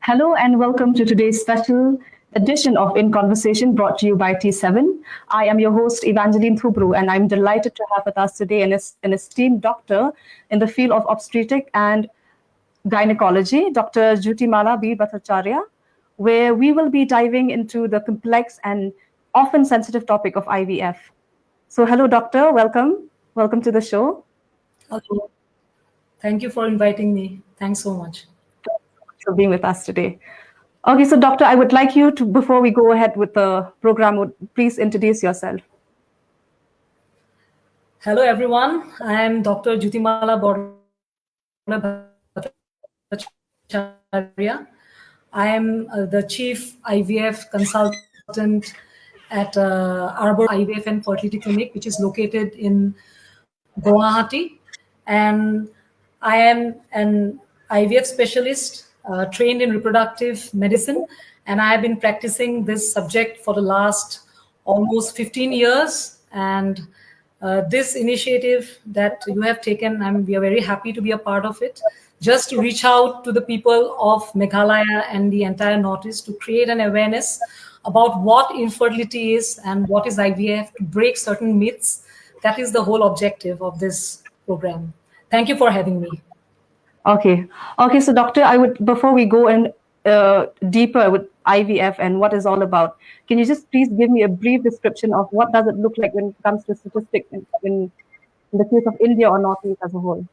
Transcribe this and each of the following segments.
Hello and welcome to today's special edition of In Conversation brought to you by T7. I am your host, Evangeline Thubru, and I'm delighted to have with us today an esteemed doctor in the field of obstetric and gynecology, Dr. Jutimala B. Bhattacharyya, where we will be diving into the complex and often sensitive topic of IVF. So hello, doctor. Welcome. Welcome to the show. Hello. Thank you for inviting me. Thanks so much. For being with us today. Okay, so doctor, I would like you to, before we go ahead with the program, would please introduce yourself. Hello, everyone. I am Dr. Jutimala Bhattacharyya. I am the Chief IVF Consultant at Arbor IVF and Fertility Clinic, which is located in Guwahati. And I am an IVF specialist trained in reproductive medicine, and I have been practicing this subject for the last almost 15 years. And this initiative that you have taken, we are very happy to be a part of it, just to reach out to the people of Meghalaya and the entire Northeast to create an awareness about what infertility is and what is IVF, to break certain myths. That is the whole objective of this program. Thank you for having me. Okay. So doctor, I would, before we go in deeper with IVF and what it's all about, can you just please give me a brief description of what does it look like when it comes to statistics in the case of India or Northeast as a whole?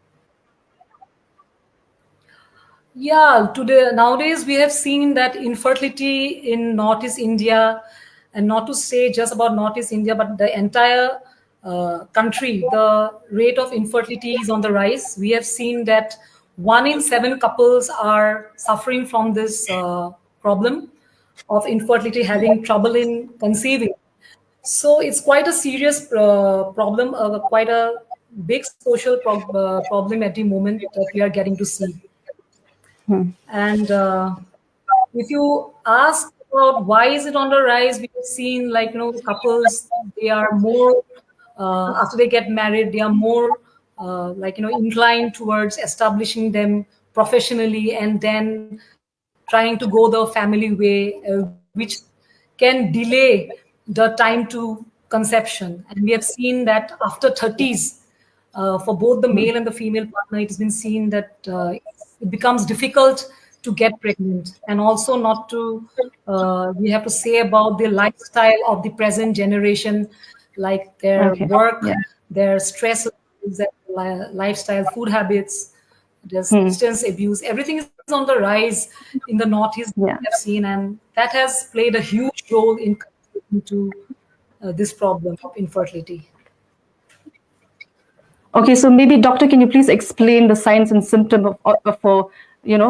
Yeah, nowadays we have seen that infertility in Northeast India, and not to say just about Northeast India, but the entire country, the rate of infertility is on the rise. We have seen that 1 in 7 couples are suffering from this problem of infertility, having trouble in conceiving. So it's quite a serious problem, quite a big social problem at the moment that we are getting to see. And if you ask about why is it on the rise, we've seen couples, they are more, after they get married, they are more inclined towards establishing them professionally and then trying to go the family way, which can delay the time to conception. And we have seen that after 30s, for both the male and the female partner, it has been seen that it becomes difficult to get pregnant. And also not to, we have to say about the lifestyle of the present generation, like their work, their stress, their lifestyle, food habits, their substance abuse, everything is on the rise in the Northeast, we have seen, and that has played a huge role in contributing to this problem of infertility. Okay, so maybe doctor, can you please explain the signs and symptoms for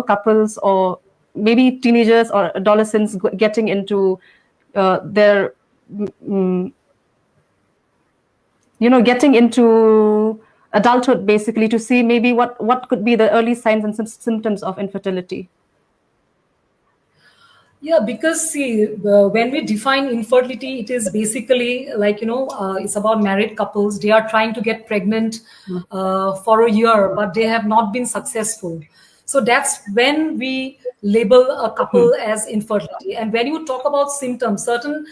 couples or maybe teenagers or adolescents getting into their getting into adulthood, basically, to see maybe what could be the early signs and symptoms of infertility? Yeah, because see, when we define infertility, it is basically it's about married couples. They are trying to get pregnant for a year, but they have not been successful. So that's when we label a couple as infertility. And when you talk about symptoms, certain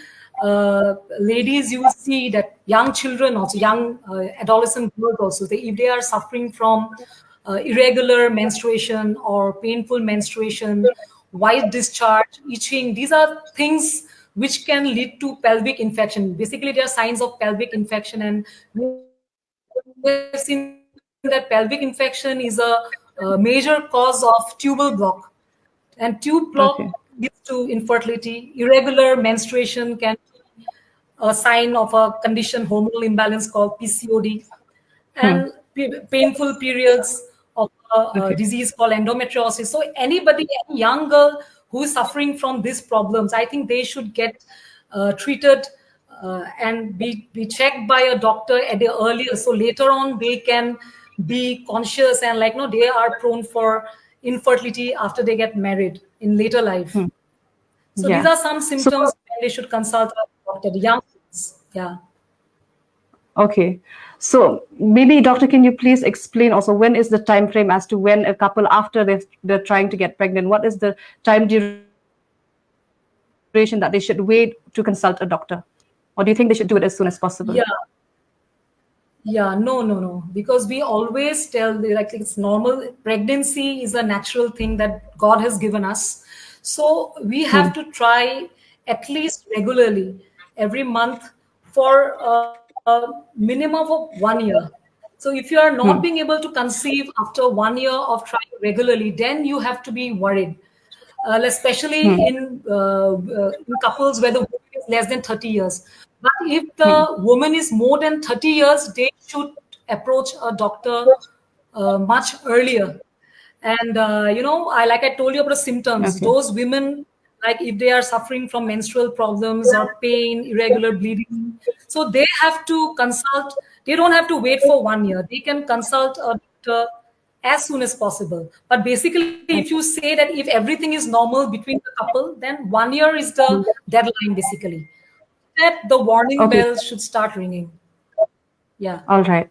ladies, you will see that young children, also young adolescent girls also, if they are suffering from irregular menstruation or painful menstruation, white discharge, itching, these are things which can lead to pelvic infection. Basically, they are signs of pelvic infection, and we have seen that pelvic infection is a major cause of tubal block, and tube block leads to infertility. Irregular menstruation can be a sign of a condition, hormonal imbalance called PCOD, and painful periods of a disease called endometriosis. So any young girl who is suffering from these problems, I think they should get treated and be checked by a doctor at the earlier. So later on, they can be conscious and they are prone for infertility after they get married in later life. So these are some symptoms they should consult a doctor, the young kids. Yeah. Okay. So maybe, doctor, can you please explain also when is the time frame as to when a couple after they're trying to get pregnant, what is the time duration that they should wait to consult a doctor? Or do you think they should do it as soon as possible? Yeah. Yeah, no. Because we always tell, like, it's normal. Pregnancy is a natural thing that God has given us. So we have to try at least regularly every month for a minimum of 1 year. So if you are not being able to conceive after 1 year of trying regularly, then you have to be worried. Especially in couples where the woman is less than 30 years. But if the woman is more than 30 years, they should approach a doctor much earlier. And like I told you about the symptoms, Okay. those women, like if they are suffering from menstrual problems or pain, irregular bleeding, so they have to consult. They don't have to wait for 1 year. They can consult a doctor as soon as possible. But basically, if you say that if everything is normal between the couple, then 1 year is the deadline, basically. That the warning Okay. bells should start ringing. Yeah. All right.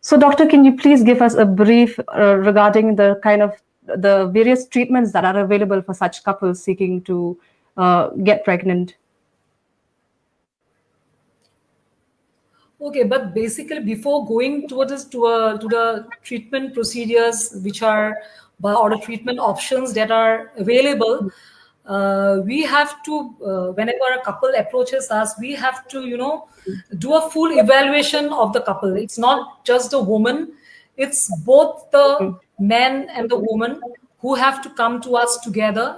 So, doctor, can you please give us a brief regarding the kind of the various treatments that are available for such couples seeking to get pregnant? Okay, but basically, before going towards this, to the treatment procedures which are or the treatment options that are available, we have to whenever a couple approaches us, we have to do a full evaluation of the couple. It's not just the woman; it's both the man and the woman who have to come to us together